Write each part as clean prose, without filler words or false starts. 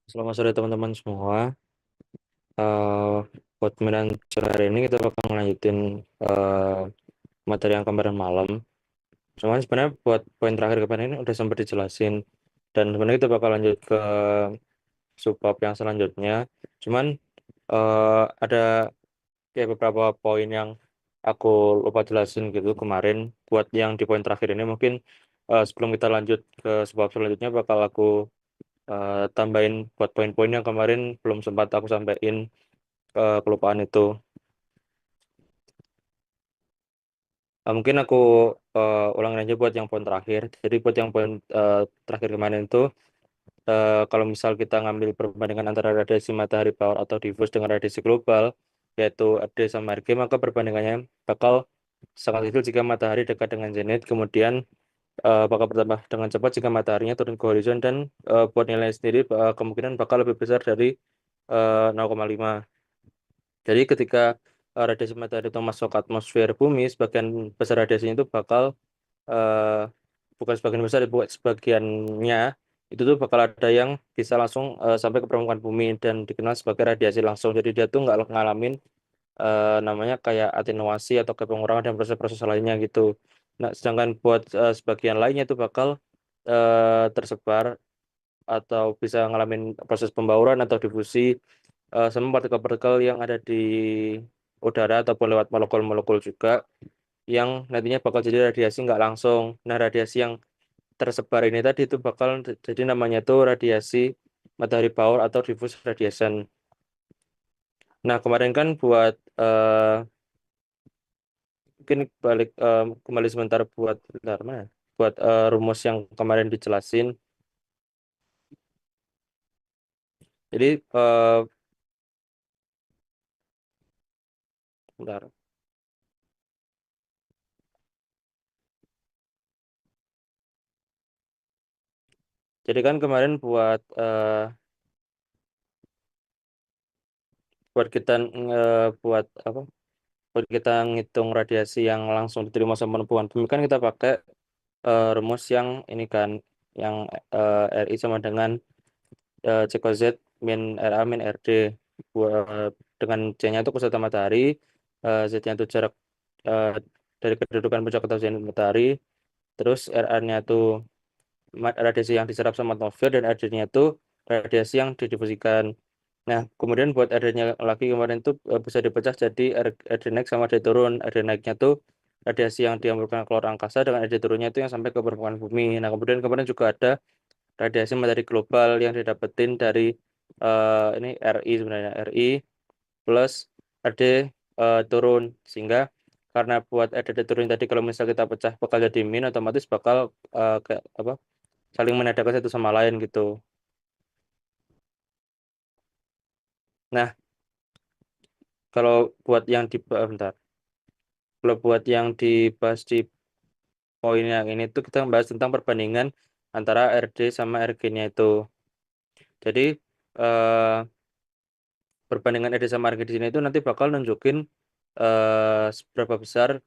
Selamat sore teman-teman semua. Eh Buat pemilihan sore hari ini kita bakal ngelanjutin eh, materi yang kemarin malam. Cuman sebenarnya buat poin terakhir kemarin ini udah sempat dijelasin. Dan sebenarnya kita bakal lanjut ke subbab yang selanjutnya. Cuman ada kayak beberapa poin yang aku lupa jelasin gitu kemarin. Buat yang di poin terakhir ini mungkin sebelum kita lanjut ke subbab selanjutnya bakal aku tambahin buat poin-poin yang kemarin belum sempat aku sampaikan kelupaan itu. Mungkin aku ulangin aja buat yang poin terakhir. Jadi buat yang poin terakhir kemarin itu, kalau misal kita ngambil perbandingan antara radiasi matahari bawah atau difus dengan radiasi global, yaitu RD sama RG, maka perbandingannya bakal sangat kecil jika matahari dekat dengan zenit, kemudian bakal bertambah dengan cepat jika mataharinya turun ke horizon, dan buat nilai sendiri kemungkinan bakal lebih besar dari 0,5. Jadi ketika radiasi matahari itu masuk ke atmosfer bumi, sebagian besar radiasinya itu bakal eh, bukan sebagian besar, bukan sebagiannya itu tuh bakal ada yang bisa langsung sampai ke permukaan bumi dan dikenal sebagai radiasi langsung. Jadi dia tuh nggak ngalamin namanya kayak atenuasi atau kayak pengurangan dan proses-proses lainnya gitu. Nah, sedangkan buat sebagian lainnya itu bakal tersebar atau bisa ngalamin proses pembauran atau difusi sama partikel-partikel yang ada di udara ataupun lewat molekul-molekul juga yang nantinya bakal jadi radiasi nggak langsung. Nah, radiasi yang tersebar ini tadi itu bakal jadi namanya tuh radiasi matahari baur atau diffuse radiation. Nah, kemarin kan buat mungkin balik kembali sebentar buat bentar mana? Buat rumus yang kemarin dijelasin. Jadi bentar. Jadi kan kemarin buat kita buat apa? Buat kita ngitung radiasi yang langsung diterima sama perempuan bumi kan kita pakai rumus yang ini kan yang RI sama dengan cos Z min RA min RD. Dengan C-nya itu pusat matahari, Z-nya itu jarak eh, dari kedudukan puncak atau zenit matahari, terus RA-nya itu radiasi yang diserap sama atmosfer, dan RD-nya itu radiasi yang didifusikan. Nah, kemudian buat RD-nya lagi kemarin tuh bisa dipecah jadi RD naik sama RD turun. RD naiknya tuh radiasi yang dihamburkan keluar angkasa, dengan RD turunnya itu yang sampai ke permukaan bumi. Nah, kemudian kemarin juga ada radiasi matahari global yang didapetin dari ini RI, sebenarnya RI plus RD turun, sehingga karena buat RD turun tadi kalau misal kita pecah bakal jadi min, otomatis bakal kayak apa, saling menandakan satu sama lain gitu. Nah, kalau buat yang di bentar. Kalau buat yang dibahas di poin yang ini tuh kita bahas tentang perbandingan antara RD sama RG-nya itu. Jadi eh, perbandingan RD sama RG di sini itu nanti bakal nunjukin seberapa besar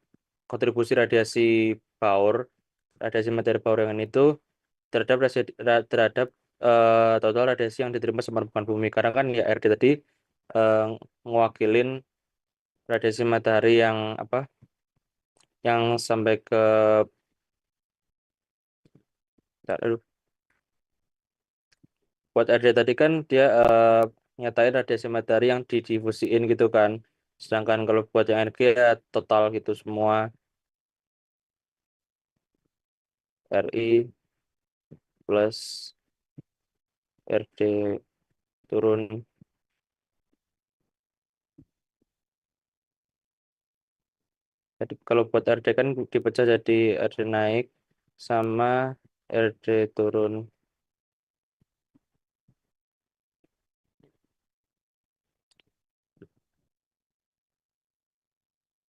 kontribusi radiasi Bohr, radiasi materi Bohr yang itu terhadap terhadap total radiasi yang diterima sama permukaan bumi. Karena kan ya RD tadi eh, ngewakilin radiasi matahari yang apa? Yang sampai ke bentar, aduh. Buat RD tadi kan dia nyatain radiasi matahari yang didifusiin gitu kan. Sedangkan kalau buat yang RG ya total gitu semua, RI plus RD turun. Jadi kalau buat RD kan dipecah jadi RD naik sama RD turun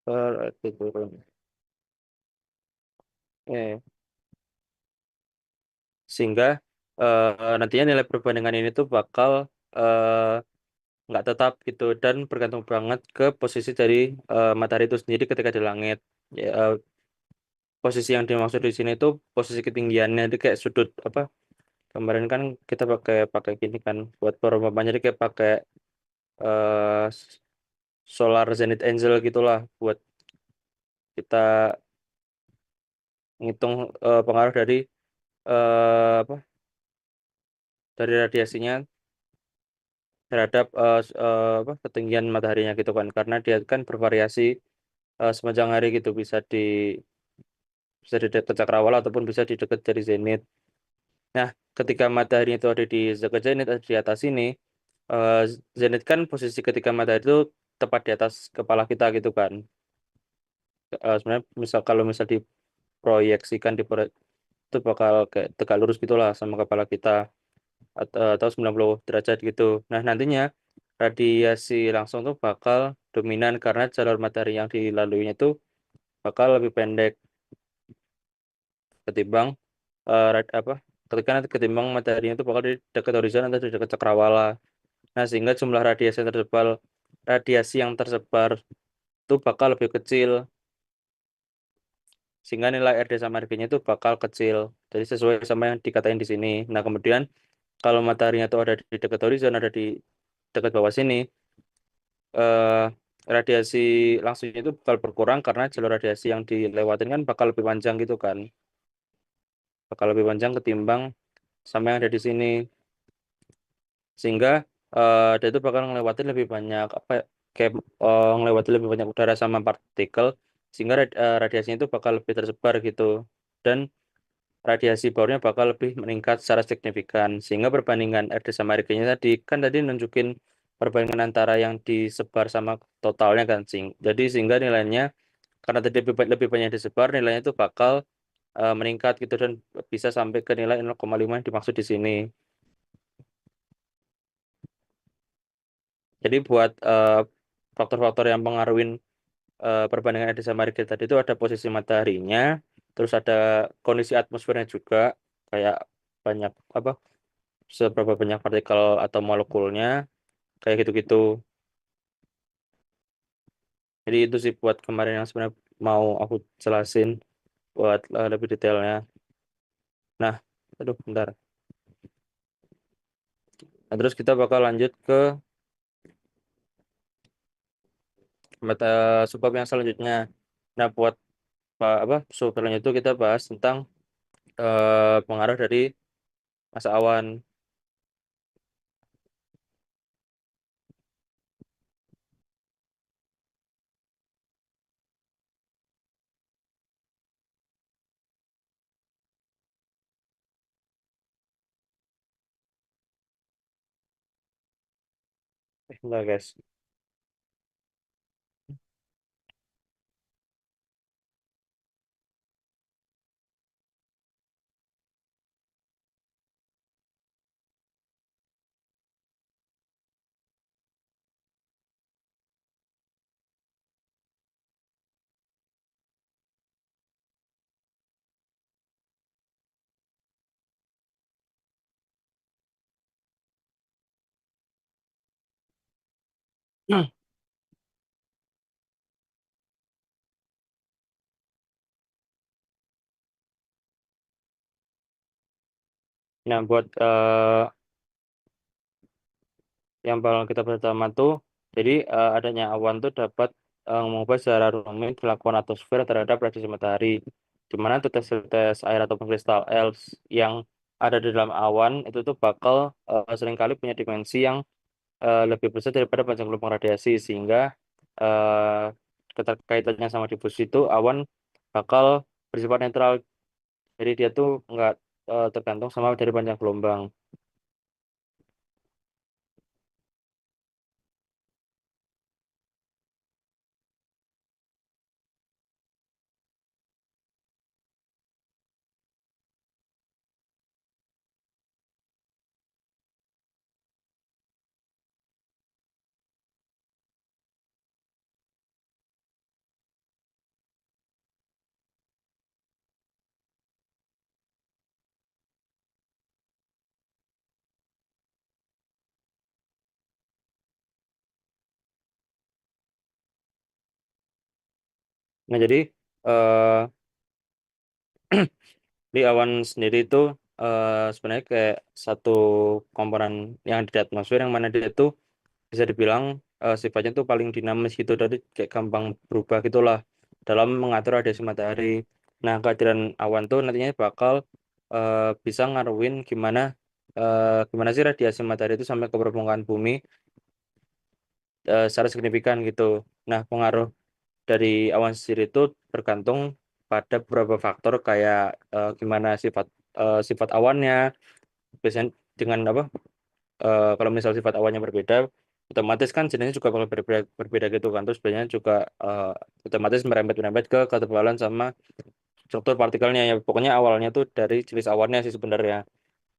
per RD turun. Sehingga nantinya nilai perbandingan ini tuh bakal eh, nggak tetap gitu dan bergantung banget ke posisi dari matahari itu sendiri ketika di langit. Ya, posisi yang dimaksud di sini itu posisi ketinggiannya itu kayak sudut apa? Kemarin kan kita pakai pakai gini kan buat perumpamaan, jadi kayak pakai eh, solar Zenith Angel gitulah buat kita ngitung pengaruh dari apa dari radiasinya terhadap apa ketinggian mataharinya gitu kan, karena dia kan bervariasi sepanjang hari gitu, bisa di dekat cakrawala ataupun bisa di dekat dari zenit. Nah, ketika matahari itu ada di dekat zenit, ada di atas ini, eh, zenit kan posisi ketika matahari itu tepat di atas kepala kita gitu kan. Sebenarnya misal kalau misal diproyeksikan itu bakal kayak tegak lurus gitulah sama kepala kita, atau 90 derajat gitu. Nah, nantinya radiasi langsung tuh bakal dominan karena jalur matahari yang dilaluinya itu bakal lebih pendek ketimbang apa ketika nanti ketimbang mataharinya itu bakal di dekat horizon atau di dekat cakrawala. Nah, sehingga jumlah radiasi yang tersebar itu bakal lebih kecil, sehingga nilai RD sama RG-nya itu bakal kecil. Jadi sesuai sama yang dikatain di sini. Nah, kemudian kalau mataharinya itu ada di dekat horizon, ada di dekat bawah sini, eh, radiasi langsungnya itu bakal berkurang karena jalur radiasi yang dilewatin kan bakal lebih panjang gitu kan. Bakal lebih panjang ketimbang sama yang ada di sini. Sehingga dia itu bakal ngelewatin lebih banyak apa ya, kayak ngelewatin lebih banyak udara sama partikel, sehingga radiasinya itu bakal lebih tersebar gitu, dan radiasi baurnya bakal lebih meningkat secara signifikan, sehingga perbandingan RD sama RG-nya tadi kan tadi nunjukin perbandingan antara yang disebar sama totalnya kan, jadi sehingga nilainya karena tadi lebih banyak disebar, nilainya itu bakal meningkat gitu, dan bisa sampai ke nilai 0,5 yang dimaksud di sini. Jadi buat faktor-faktor yang pengaruhin perbandingan Edisa Marigel tadi itu ada posisi mataharinya, terus ada kondisi atmosfernya juga, kayak banyak apa, seberapa banyak partikel atau molekulnya, kayak gitu-gitu. Jadi itu sih buat kemarin yang sebenarnya mau aku jelasin buat lebih detailnya. Nah, aduh bentar. Nah, terus kita bakal lanjut ke mata subbab yang selanjutnya. Nah, buat apa subbab selanjutnya itu kita bahas tentang pengaruh dari masa awan. Enggak guys. Nah, buat yang bakal kita pertama tuh, jadi adanya awan tuh dapat mengubah secara rumit kelakuan atmosfer terhadap radiasi matahari, di mana tetes-tetes air ataupun kristal els yang ada di dalam awan itu tuh bakal seringkali punya dimensi yang lebih besar daripada panjang gelombang radiasi, sehingga eh, keterkaitannya sama difusi itu awan bakal bersifat netral, jadi dia tuh nggak tergantung sama dari panjang gelombang. Nah, jadi eh, di awan sendiri itu sebenarnya kayak satu komponen yang di atmosfer yang mana dia itu bisa dibilang sifatnya tuh paling dinamis gitu, dari kayak gampang berubah gitulah dalam mengatur radiasi matahari. Nah, kehadiran awan tuh nantinya bakal bisa ngaruhin gimana sih radiasi matahari itu sampai ke permukaan bumi secara signifikan gitu. Nah, pengaruh dari awan sendiri itu bergantung pada beberapa faktor kayak gimana sifat awannya, biasanya dengan apa, kalau misal sifat awannya berbeda, otomatis kan jenisnya juga bakal berbeda gitu kan. Terus biasanya juga otomatis merembet-merembet ke ketebalan sama struktur partikelnya ya. Pokoknya awalnya tuh dari jenis awannya sih sebenarnya.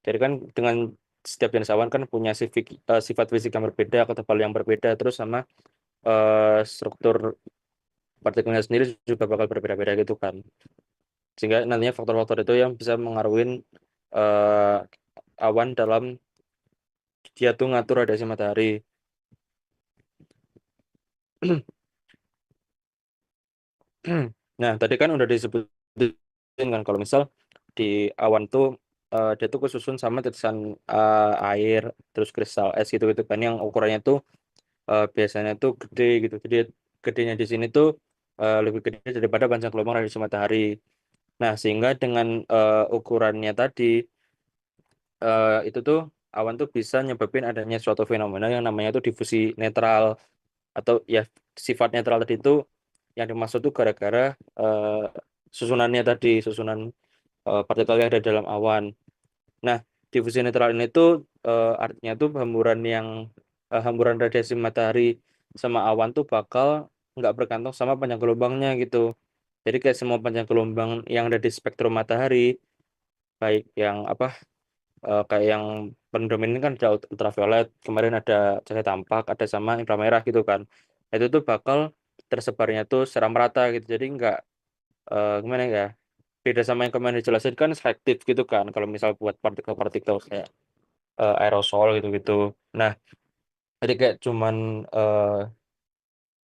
Jadi kan dengan setiap jenis awan kan punya sifat fisik yang berbeda, ketebalan yang berbeda, terus sama struktur partikelnya sendiri juga bakal berbeda-beda gitu kan. Sehingga nantinya faktor-faktor itu yang bisa mengaruhi eh, awan dalam dia tuh ngatur radiasi matahari. Nah, tadi kan udah disebutin kan kalau misal di awan tuh dia tuh kesusun sama tetesan air, terus kristal es gitu-gitu kan, yang ukurannya tuh biasanya tuh gede gitu. Jadi gedenya di sini tuh lebih gede daripada panjang gelombang radiasi matahari. Nah, sehingga dengan ukurannya tadi itu tuh awan tuh bisa nyebabin adanya suatu fenomena yang namanya tuh difusi netral, atau ya sifat netral tadi itu yang dimaksud tuh gara-gara eh, susunan partikel yang ada dalam awan. Nah, difusi netral ini tuh artinya tuh hamburan radiasi matahari sama awan tuh bakal nggak bergantung sama panjang gelombangnya gitu. Jadi kayak semua panjang gelombang yang ada di spektrum matahari, baik yang apa, kayak yang paling dominan kan ada ultraviolet, kemarin ada cahaya tampak, ada sama inframerah gitu kan. Itu tuh bakal tersebarnya tuh secara merata gitu. Jadi nggak gimana ya? Beda sama yang kemarin dijelasin kan selektif gitu kan. Kalau misal buat partikel-partikel kayak aerosol gitu-gitu. Nah, jadi kayak cuman eh,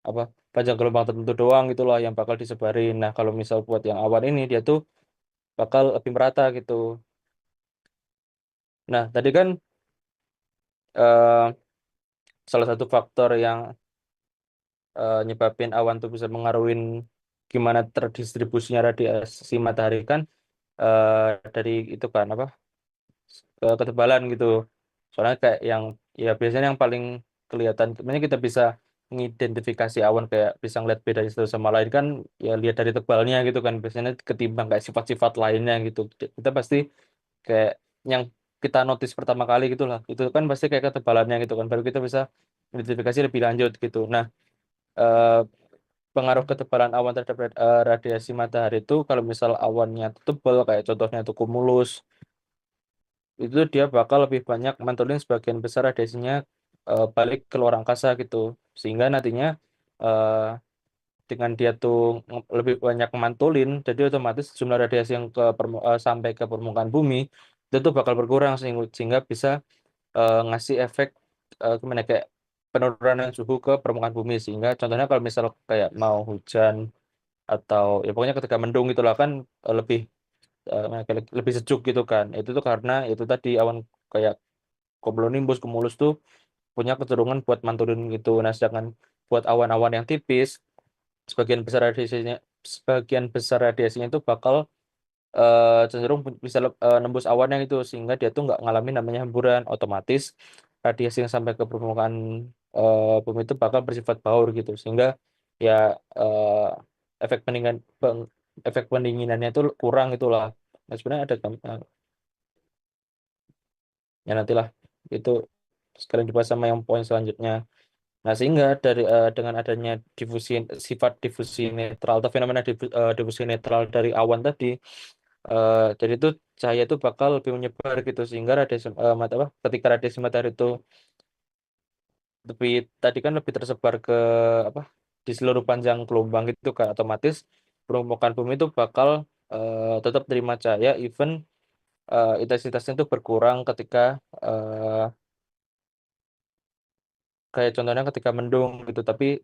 apa, panjang gelombang tertentu doang gitu loh yang bakal disebarin. Nah, kalau misal buat yang awan ini dia tuh bakal lebih merata gitu. Nah, tadi kan eh, salah satu faktor yang nyebabin awan tuh bisa mengaruhin gimana terdistribusinya radiasi matahari kan dari itu kan apa, ketebalan gitu. Soalnya kayak yang ya biasanya yang paling kelihatan, sebenarnya kita bisa mengidentifikasi awan kayak bisa ngeliat beda satu sama lain kan, ya lihat dari tebalnya gitu kan, biasanya ketimbang kayak sifat-sifat lainnya gitu. Kita pasti kayak yang kita notice pertama kali gitu lah, itu kan pasti kayak ketebalannya gitu kan, baru kita bisa identifikasi lebih lanjut gitu. Nah, eh, pengaruh ketebalan awan terhadap radiasi matahari itu, kalau misal awannya tuh tebal kayak contohnya itu cumulus, itu dia bakal lebih banyak mantulin sebagian besar radiasinya balik ke luar angkasa gitu, sehingga nantinya eh, dengan dia tuh lebih banyak mantulin, jadi otomatis jumlah radiasi yang sampai ke permukaan bumi itu tuh bakal berkurang, sehingga bisa ngasih efek gimana kayak penurunan suhu ke permukaan bumi. Sehingga contohnya kalau misal kayak mau hujan atau ya pokoknya ketika mendung itulah kan lebih kayak lebih sejuk gitu kan, itu tuh karena itu tadi awan kayak cumulus tuh punya kecenderungan buat mantulin gitu. Nah, sedangkan buat awan-awan yang tipis, sebagian besar radiasinya sebagian besar radiasinya itu bakal cenderung bisa nembus awannya itu, sehingga dia tuh nggak ngalamin namanya hemburan. Otomatis radiasi yang sampai ke permukaan bumi itu bakal bersifat baur gitu, sehingga ya efek efek pendinginannya itu kurang itulah. Nah, sebenarnya ada ya nantilah itu sekalian dibahas sama yang poin selanjutnya. Nah, sehingga dengan adanya difusi netral atau fenomena difusi netral dari awan tadi, jadi itu cahaya itu bakal lebih menyebar gitu, sehingga ketika radiasi matahari itu lebih tadi kan lebih tersebar ke apa, di seluruh panjang gelombang gitu kan, otomatis permukaan bumi itu bakal tetap terima cahaya, even intensitasnya itu berkurang ketika eh, kayak contohnya ketika mendung gitu, tapi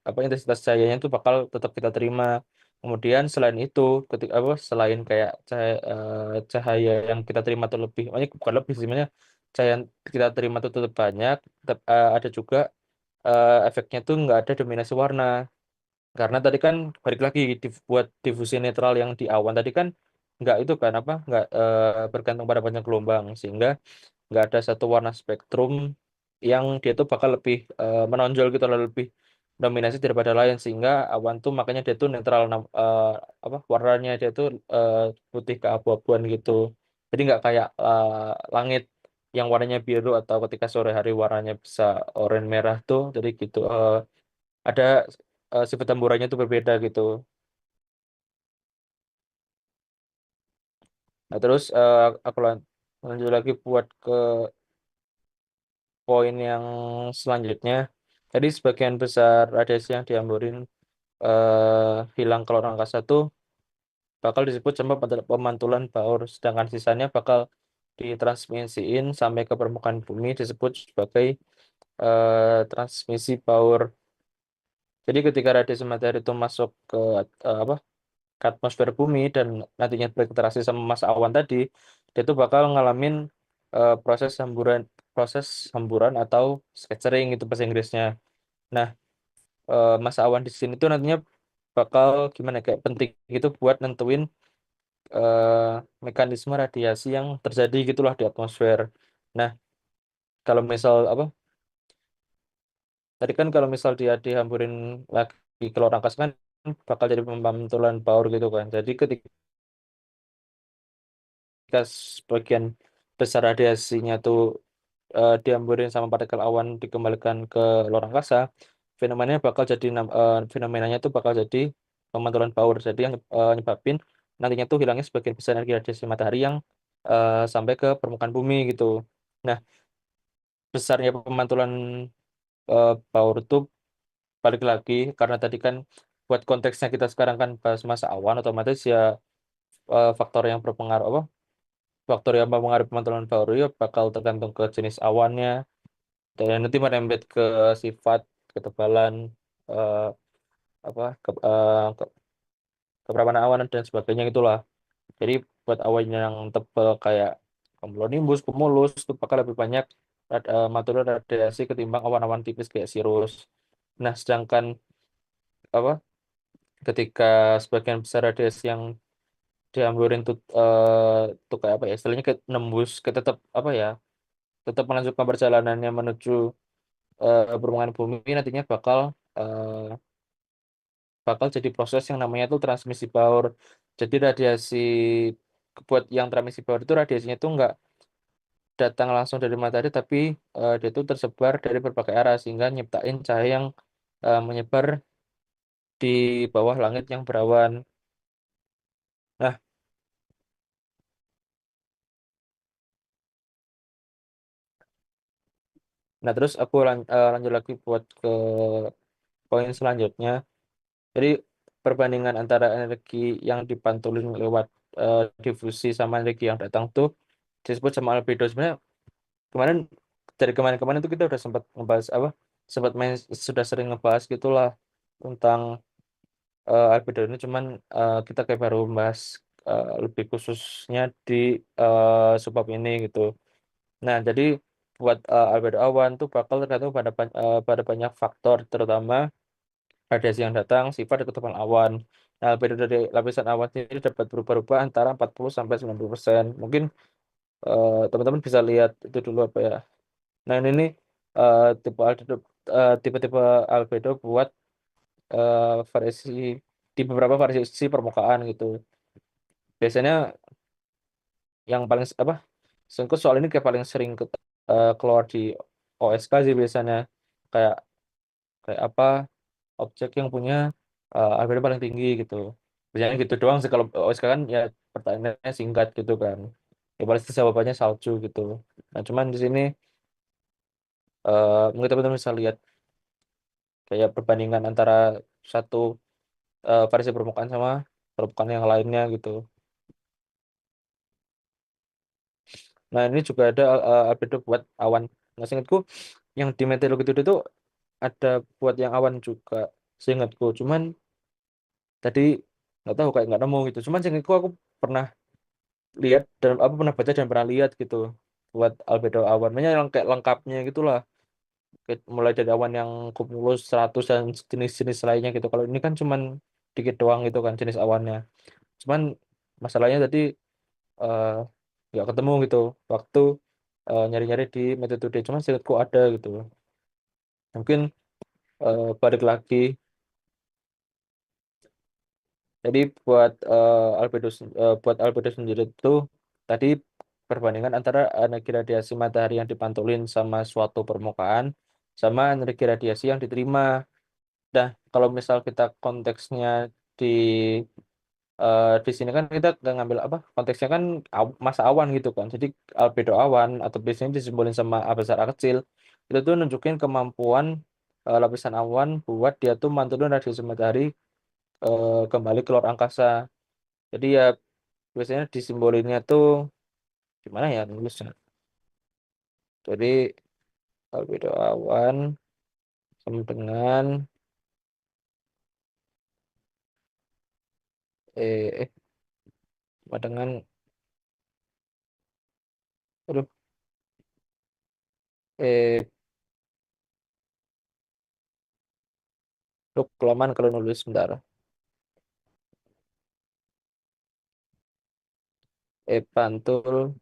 apa intensitas cahayanya itu bakal tetap kita terima. Kemudian selain itu, ketika apa selain kayak cahaya yang kita terima itu lebih, makanya bukan lebih sih, sebenarnya cahaya yang kita terima itu tetap banyak, ada juga efeknya tuh nggak ada dominasi warna. Karena tadi kan balik lagi buat difusi netral yang di awan tadi kan nggak itu kan apa nggak bergantung pada banyak gelombang, sehingga nggak ada satu warna spektrum yang dia tuh bakal lebih menonjol gitu loh, lebih dominasi daripada lain, sehingga awan tuh makanya dia tuh netral, apa warnanya dia tuh eh, putih keabu-abuan gitu. Jadi nggak kayak langit yang warnanya biru atau ketika sore hari warnanya bisa oranye merah tuh, jadi gitu ada sifat temburanya tuh berbeda gitu. Nah terus aku lanjut lagi buat ke poin yang selanjutnya. Jadi sebagian besar radiasi yang dihamburin hilang ke luar angkasa tuh bakal disebut sama pemantulan Bohr, sedangkan sisanya bakal ditransmisiin sampai ke permukaan bumi disebut sebagai transmisi Bohr. Jadi ketika radiasi matahari itu masuk ke apa ke atmosfer bumi dan nantinya berinteraksi sama massa awan tadi, dia tuh bakal ngalamin proses hamburan atau scattering itu bahasa Inggrisnya. Nah, massa awan di sini tuh nantinya bakal gimana kayak penting gitu buat nentuin mekanisme radiasi yang terjadi gitulah di atmosfer. Nah, kalau misal apa tadi kan kalau misal dia dihamburin lagi ke luar angkasa kan bakal jadi pembentulan baur gitu kan. Jadi ketika sebagian besar radiasinya tuh dihamburin sama partikel awan dikembalikan ke luar angkasa, fenomenanya bakal jadi fenomenanya tuh bakal jadi pemantulan baur. Jadi yang nyebabin nantinya tuh hilangnya sebagian besar energi radiasi matahari yang sampai ke permukaan bumi gitu. Nah, besarnya pemantulan baur tuh balik lagi karena tadi kan buat konteksnya kita sekarang kan bahas masa awan, otomatis ya faktor yang berpengaruh apa faktor yang mempengaruhi pemantulan baur ya bakal tergantung ke jenis awannya dan nanti merembet ke sifat ketebalan eh, apa keperawanan awan dan sebagainya itulah. Jadi buat awan yang tebal kayak cumulonimbus, cumulus itu bakal lebih banyak material radiasi ketimbang awan-awan tipis kayak cirrus. Nah, sedangkan apa ketika sebagian besar radiasi yang dihamburin tuh kayak apa ya istilahnya kayak nembus ke tetap apa ya tetap melanjutkan perjalanannya menuju permukaan bumi nantinya bakal jadi proses yang namanya tuh transmisi Bohr. Jadi radiasi buat yang transmisi Bohr itu radiasinya tuh nggak datang langsung dari matahari tapi dia tuh tersebar dari berbagai arah sehingga nyiptain cahaya yang menyebar di bawah langit yang berawan. Nah, terus aku lanjut lagi buat ke poin selanjutnya. Jadi perbandingan antara energi yang dipantulin lewat difusi sama energi yang datang tuh disebut sama albedo. Sebenarnya kemarin dari kemarin-kemarin itu kita udah sempat ngebahas apa sempat main sudah sering ngebahas gitulah tentang albedo ini, cuman kita kayak baru membahas lebih khususnya di subbab ini gitu. Nah, jadi buat albedo awan tuh bakal tergantung pada banyak faktor, terutama radiasi yang datang, sifat dan ketebalan awan. Nah, albedo dari lapisan awan sendiri dapat berubah-ubah antara 40 sampai 90%. Mungkin teman-teman bisa lihat itu dulu apa ya. Nah, ini nih tipe-tipe albedo buat variasi di beberapa variasi permukaan gitu. Biasanya yang paling apa? Sengkut soal ini kayak paling sering keluar di OSK sih biasanya. Kayak kayak apa objek yang punya albedo paling tinggi gitu. Biasanya gitu doang sih kalau OSK kan ya pertanyaannya singkat gitu kan. Ya paling jawabannya salju gitu. Nah, cuman di sini mungkin teman-teman bisa lihat kayak perbandingan antara satu variasi permukaan sama permukaan yang lainnya gitu. Nah, ini juga ada albedo buat awan. Nah, seingatku yang di meteorologi itu ada buat yang awan juga, seingatku. Cuman tadi nggak tahu kayak nggak nemu gitu. Cuman sing iku aku pernah lihat dan apa pernah baca dan pernah lihat gitu buat albedo awan. Makanya yang kayak lengkapnya gitulah. Mulai dari awan yang cumulus 100 dan jenis-jenis lainnya gitu. Kalau ini kan cuman dikit doang gitu kan jenis awannya. Cuman masalahnya tadi eh, nggak ketemu gitu waktu nyari-nyari di metode. Cuman seingatku ada gitu. Mungkin balik lagi. Jadi buat albedo sendiri itu tadi perbandingan antara energi radiasi matahari yang dipantulin sama suatu permukaan sama energi radiasi yang diterima. Nah, kalau misal kita konteksnya di di sini kan kita nggak ngambil apa konteksnya kan masa awan gitu kan. Jadi albedo awan atau biasanya disimbolin sama A besar A kecil itu tuh nunjukin kemampuan lapisan awan buat dia tuh mantulin radiasi matahari kembali ke luar angkasa. Jadi ya biasanya disimbolinnya tuh gimana ya nulisnya. Jadi albedo awan sama dengan eh sama dengan aduh eh kelamaan kalau nulis sebentar. Pantul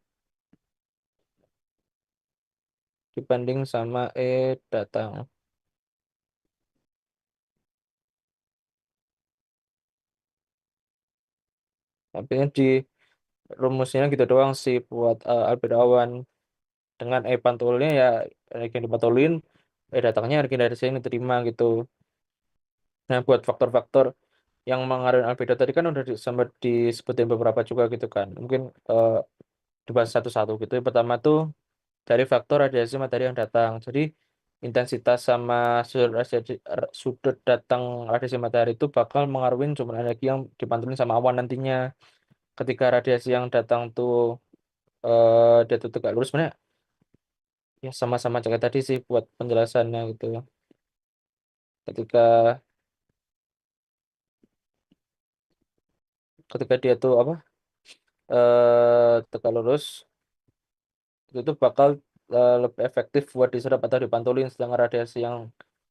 dibanding sama datang. Tapi di rumusnya gitu doang sih buat albedo awan dengan pantulnya ya energi yang dipantulin datangnya energi dari sini diterima gitu. Nah buat faktor-faktor yang mengaruhi albedo tadi kan udah sempat disebutin beberapa juga gitu kan. Mungkin dibahas satu-satu gitu. Yang pertama tuh dari faktor radiasi matahari yang datang. Jadi intensitas sama sudut datang radiasi matahari itu bakal mengaruhi jumlah energi yang dipantulin sama awan nantinya. Ketika radiasi yang datang tuh dia tuh tegak lurus, sebenarnya ya sama-sama kayak tadi sih buat penjelasannya gitu. Ketika ketika dia tuh apa tegak lurus itu tuh bakal lebih efektif buat diserap atau dipantulin, sedangkan radiasi yang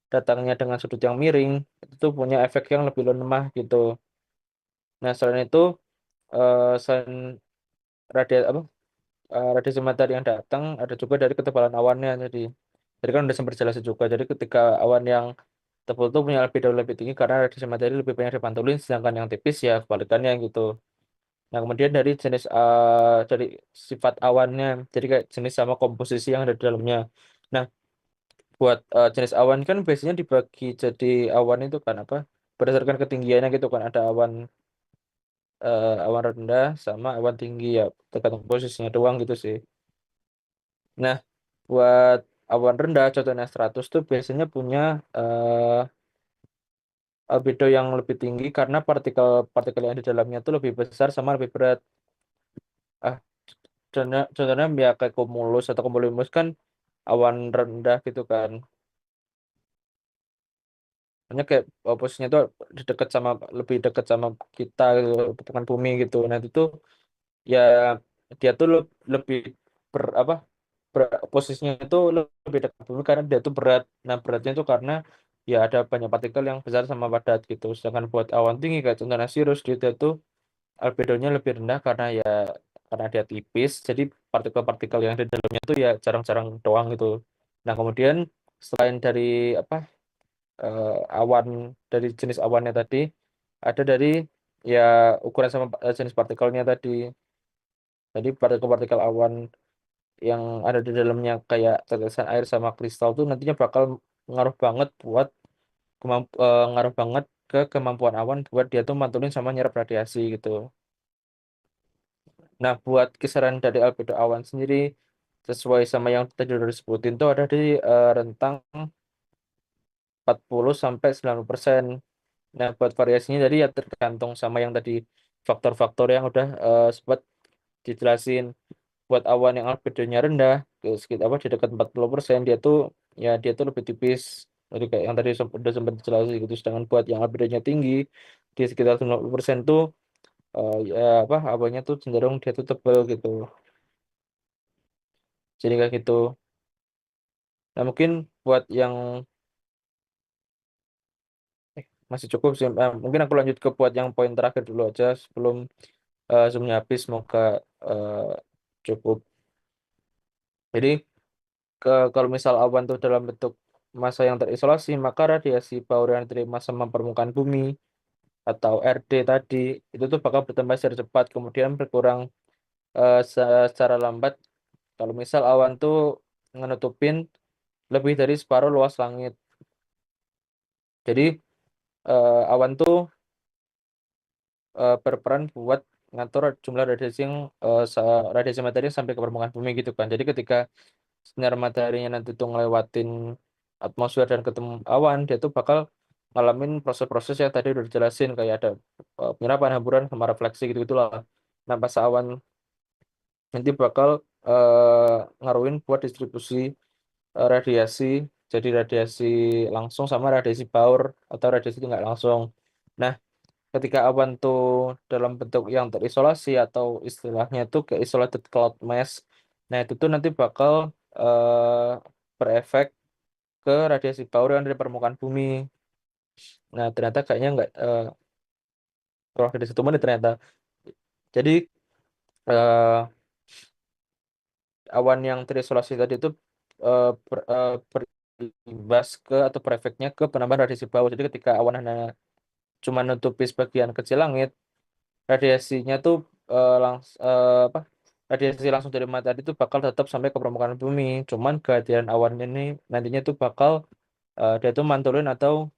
datangnya dengan sudut yang miring itu tuh punya efek yang lebih lemah gitu. Nah, selain itu selain radiasi matahari yang datang ada juga dari ketebalan awannya jadi kan udah sempat jelasin juga. Jadi ketika awan yang tebal itu punya albedo lebih tinggi karena radiasi matahari lebih banyak dipantulin, sedangkan yang tipis ya kebalikannya gitu. Nah, kemudian dari sifat awannya, jadi kayak jenis sama komposisi yang ada di dalamnya. Nah, buat jenis awan kan biasanya dibagi jadi awan itu kan apa? Berdasarkan ketinggiannya gitu kan. Ada awan rendah sama awan tinggi ya, tergantung posisinya doang gitu sih. Nah, buat awan rendah contohnya 100 tuh biasanya punya eh, albedo yang lebih tinggi karena partikel-partikel yang di dalamnya tuh lebih besar sama lebih berat. Ah, contohnya ya kayak cumulus atau cumulonimbus kan awan rendah gitu kan. Hanya kayak posisinya tuh lebih dekat sama kita gitu, bukan bumi gitu. Nah, itu tuh ya dia tuh lebih apa posisinya itu lebih dekat bumi karena dia tuh berat. Nah, beratnya itu karena ya ada banyak partikel yang besar sama padat gitu. Sedangkan buat awan tinggi kayak contohnya Sirius dia tuh albedonya lebih rendah karena dia tipis. Jadi partikel-partikel yang di dalamnya tuh ya jarang-jarang doang gitu. Nah, kemudian selain dari apa eh, awan dari jenis awannya tadi ada dari ya ukuran sama jenis partikelnya tadi. Jadi partikel-partikel awan yang ada di dalamnya kayak tetesan air sama kristal tuh nantinya bakal ngaruh banget ngaruh banget ke kemampuan awan buat dia tuh mantulin sama nyerap radiasi gitu. Nah, buat kisaran dari albedo awan sendiri sesuai sama yang tadi udah disebutin tuh ada di rentang 40 sampai 90%. Nah, buat variasinya jadi ya tergantung sama yang tadi faktor-faktor yang udah sempat dijelasin. Buat awan yang albedonya rendah ke sekitar apa di dekat 40% dia tuh lebih tipis. Jadi kayak yang tadi udah sempat dijelasin gitu. Sedangkan buat yang albedonya tinggi di sekitar 90% tuh ya apa awannya tuh cenderung dia tuh tebal gitu. Jadi kayak gitu. Nah, mungkin buat yang masih cukup sih. Mungkin aku lanjut ke buat yang poin terakhir dulu aja sebelum zoomnya habis. Semoga eh, cukup. Jadi kalau misal awan tuh dalam bentuk massa yang terisolasi, maka radiasi bauran yang diterima sama permukaan bumi atau RD tadi itu tuh bakal bertambah secara cepat, kemudian berkurang secara lambat. Kalau misal awan tuh ngenutupin lebih dari separuh luas langit. Jadi awan tuh berperan buat ngatur jumlah radiasi yang radiasi materi yang sampai ke permukaan bumi gitu kan. Jadi ketika sinar mataharinya nanti tuh ngelewatin atmosfer dan ketemu awan, dia tuh bakal ngalamin proses-proses yang tadi udah dijelasin kayak ada penyerapan, hamburan, sama refleksi gitu gitulah. Nah, pas awan nanti bakal ngaruhin buat distribusi radiasi, jadi radiasi langsung sama radiasi Baur atau radiasi itu nggak langsung. Nah, ketika awan tuh dalam bentuk yang terisolasi atau istilahnya tuh kayak isolated cloud mass, nah itu tuh nanti bakal berefek ke radiasi Baur yang dari permukaan bumi. Nah, ternyata kayaknya nggak kalau dari situ mana ternyata. Jadi eh, awan yang terisolasi tadi itu berimbas ke atau berefeknya ke penambahan radiasi bawah. Jadi ketika awan hanya cuma nutupi sebagian kecil langit, radiasinya tuh apa? Radiasi langsung dari matahari itu bakal tetap sampai ke permukaan bumi. Cuman kehadiran awan ini nantinya tuh bakal dia tuh mantulin atau